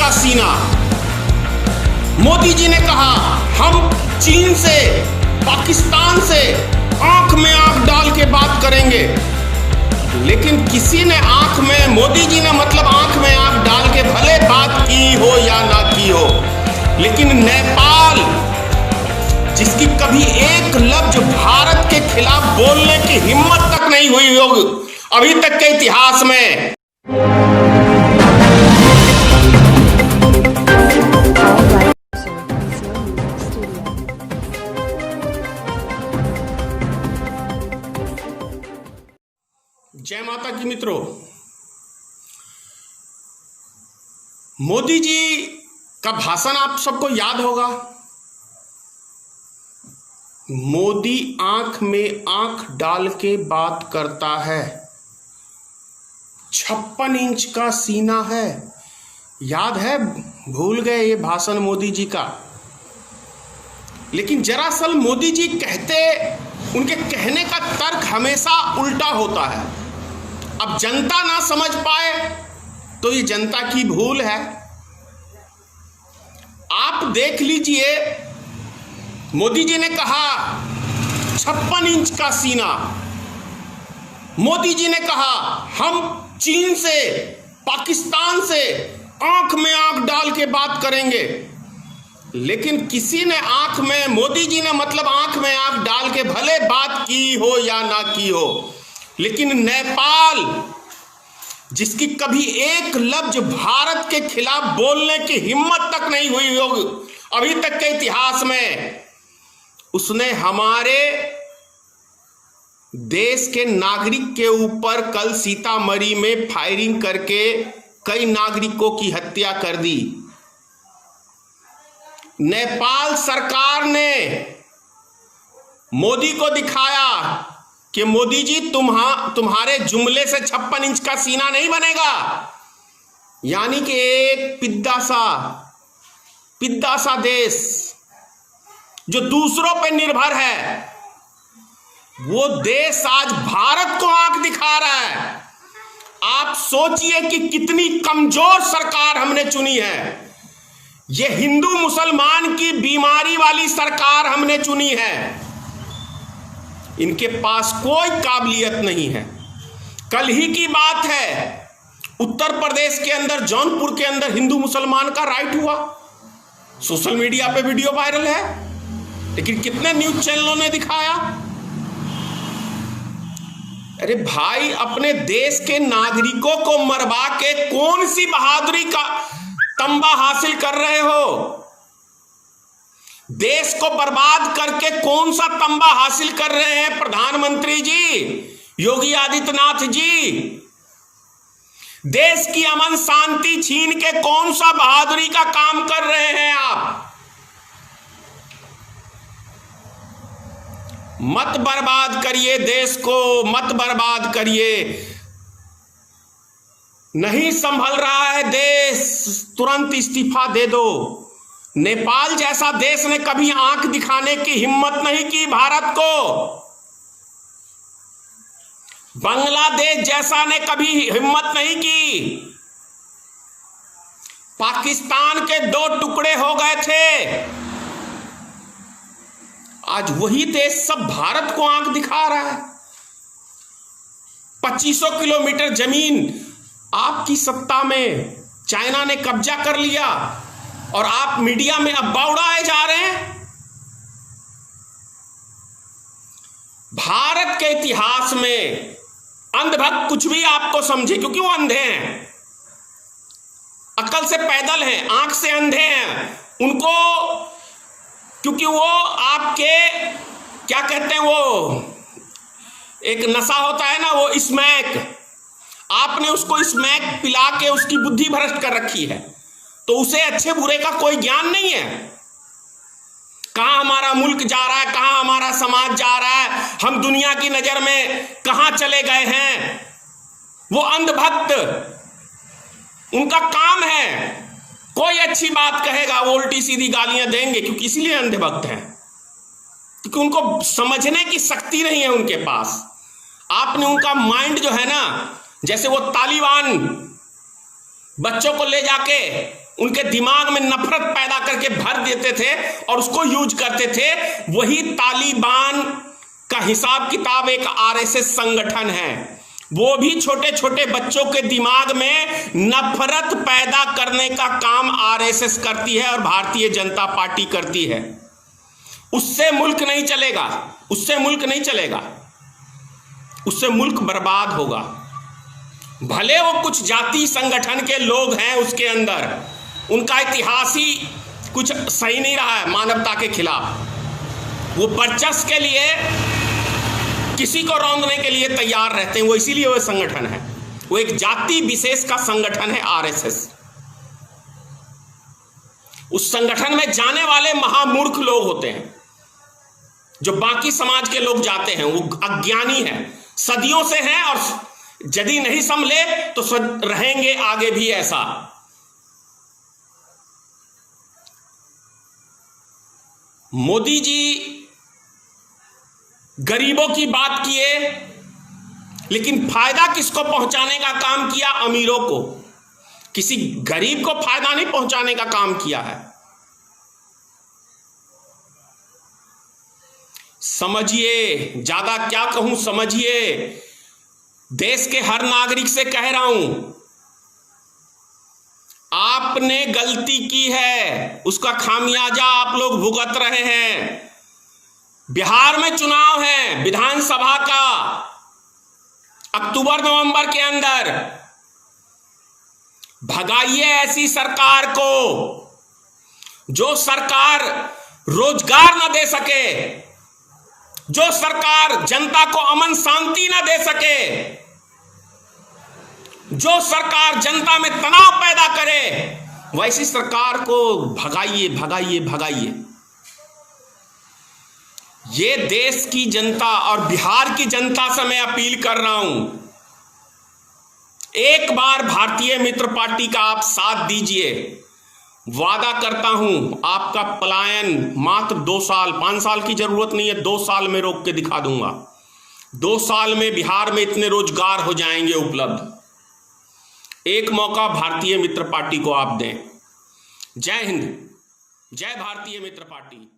का सीना। मोदी जी ने कहा हम चीन से, पाकिस्तान से आंख में आंख डाल के बात करेंगे, लेकिन किसी ने आंख में, मोदी जी ने मतलब आंख में आंख डाल के भले बात की हो या ना की हो, लेकिन नेपाल जिसकी कभी एक लफ्ज भारत के खिलाफ बोलने की हिम्मत तक नहीं हुई होगी अभी तक के इतिहास में। जय माता की मित्रों, मोदी जी का भाषण आप सबको याद होगा। मोदी आंख में आंख डाल के बात करता है, 56 इंच का सीना है। याद है? भूल गए ये भाषण मोदी जी का। लेकिन दरअसल मोदी जी कहते, उनके कहने का तर्क हमेशा उल्टा होता है। अब जनता ना समझ पाए तो ये जनता की भूल है। आप देख लीजिए, मोदी जी ने कहा 56 इंच का सीना। मोदी जी ने कहा हम चीन से, पाकिस्तान से आंख में आंख डाल के बात करेंगे, लेकिन किसी ने आंख में, मोदी जी ने मतलब आंख में आंख डाल के भले बात की हो या ना की हो, लेकिन नेपाल जिसकी कभी एक लफ्ज भारत के खिलाफ बोलने की हिम्मत तक नहीं हुई होगी अभी तक के इतिहास में, उसने हमारे देश के नागरिक के ऊपर कल सीतामढ़ी में फायरिंग करके कई नागरिकों की हत्या कर दी। नेपाल सरकार ने मोदी को दिखाया कि मोदी जी तुम्हारे जुमले से 56 इंच का सीना नहीं बनेगा। यानी कि एक पिद्दा सा देश जो दूसरों पर निर्भर है, वो देश आज भारत को आंख दिखा रहा है। आप सोचिए कि कितनी कमजोर सरकार हमने चुनी है। ये हिंदू मुसलमान की बीमारी वाली सरकार हमने चुनी है। इनके पास कोई काबिलियत नहीं है। कल ही की बात है, उत्तर प्रदेश के अंदर, जौनपुर के अंदर हिंदू मुसलमान का राइट हुआ। सोशल मीडिया पे वीडियो वायरल है, लेकिन कितने न्यूज चैनलों ने दिखाया। अरे भाई, अपने देश के नागरिकों को मरवा के कौन सी बहादुरी का तंबा हासिल कर रहे हो? देश को बर्बाद करके कौन सा तंबा हासिल कर रहे हैं प्रधानमंत्री जी, योगी आदित्यनाथ जी? देश की अमन शांति छीन के कौन सा बहादुरी का काम कर रहे हैं आप? मत बर्बाद करिए देश को, मत बर्बाद करिए। नहीं संभल रहा है देश, तुरंत इस्तीफा दे दो। नेपाल जैसा देश ने कभी आंख दिखाने की हिम्मत नहीं की भारत को। बांग्लादेश जैसा ने कभी हिम्मत नहीं की। पाकिस्तान के 2 टुकड़े हो गए थे, आज वही देश सब भारत को आंख दिखा रहा है। 2500 किलोमीटर जमीन आपकी सत्ता में चाइना ने कब्जा कर लिया, और आप मीडिया में अब्बा उड़ाए जा रहे हैं। भारत के इतिहास में अंधभक्त कुछ भी आपको समझे, क्योंकि वो अंधे हैं, अकल से पैदल हैं, आंख से अंधे हैं। उनको, क्योंकि वो आपके क्या कहते हैं, वो एक नशा होता है ना, वो स्मैक, आपने उसको स्मैक पिला के उसकी बुद्धि भ्रष्ट कर रखी है, तो उसे अच्छे बुरे का कोई ज्ञान नहीं है। कहां हमारा मुल्क जा रहा है, कहां हमारा समाज जा रहा है, हम दुनिया की नजर में कहां चले गए हैं। वो अंधभक्त, उनका काम है, कोई अच्छी बात कहेगा वो उल्टी सीधी गालियां देंगे, क्योंकि इसलिए अंधभक्त हैं, क्योंकि उनको समझने की शक्ति नहीं है उनके पास। आपने उनका माइंड जो है ना, जैसे वो तालिबान बच्चों को ले जाके उनके दिमाग में नफरत पैदा करके भर देते थे और उसको यूज करते थे, वही तालिबान का हिसाब किताब एक आरएसएस संगठन है। वो भी छोटे छोटे बच्चों के दिमाग में नफरत पैदा करने का काम आरएसएस करती है और भारतीय जनता पार्टी करती है। उससे मुल्क नहीं चलेगा, उससे मुल्क नहीं चलेगा, उससे मुल्क बर्बाद होगा। भले वो कुछ जाति संगठन के लोग हैं उसके अंदर, उनका इतिहास ही कुछ सही नहीं रहा है मानवता के खिलाफ। वो वर्चस्व के लिए किसी को रौंदने के लिए तैयार रहते हैं, वो इसीलिए वो संगठन है। वो एक जाति विशेष का संगठन है आरएसएस। उस संगठन में जाने वाले महामूर्ख लोग होते हैं, जो बाकी समाज के लोग जाते हैं वो अज्ञानी है, सदियों से हैं और यदि नहीं संभले तो रहेंगे आगे भी ऐसा। मोदी जी गरीबों की बात किए, लेकिन फायदा किसको पहुंचाने का काम किया? अमीरों को। किसी गरीब को फायदा नहीं पहुंचाने का काम किया है। समझिए, ज्यादा क्या कहूं, समझिए। देश के हर नागरिक से कह रहा हूं, आपने गलती की है, उसका खामियाजा आप लोग भुगत रहे हैं। बिहार में चुनाव है विधानसभा का, अक्टूबर नवंबर के अंदर। भगाइए ऐसी सरकार को जो सरकार रोजगार न दे सके, जो सरकार जनता को अमन शांति न दे सके, जो सरकार जनता में तनाव पैदा करे, वैसी सरकार को भगाइए, भगाइए, भगाइए। ये देश की जनता और बिहार की जनता से मैं अपील कर रहा हूं, एक बार भारतीय मित्र पार्टी का आप साथ दीजिए। वादा करता हूं आपका पलायन मात्र 2 साल, 5 साल की जरूरत नहीं है, 2 साल में रोक के दिखा दूंगा। 2 साल में बिहार में इतने रोजगार हो जाएंगे उपलब्ध। एक मौका भारतीय मित्र पार्टी को आप दें। जय हिंद, जय भारतीय मित्र पार्टी।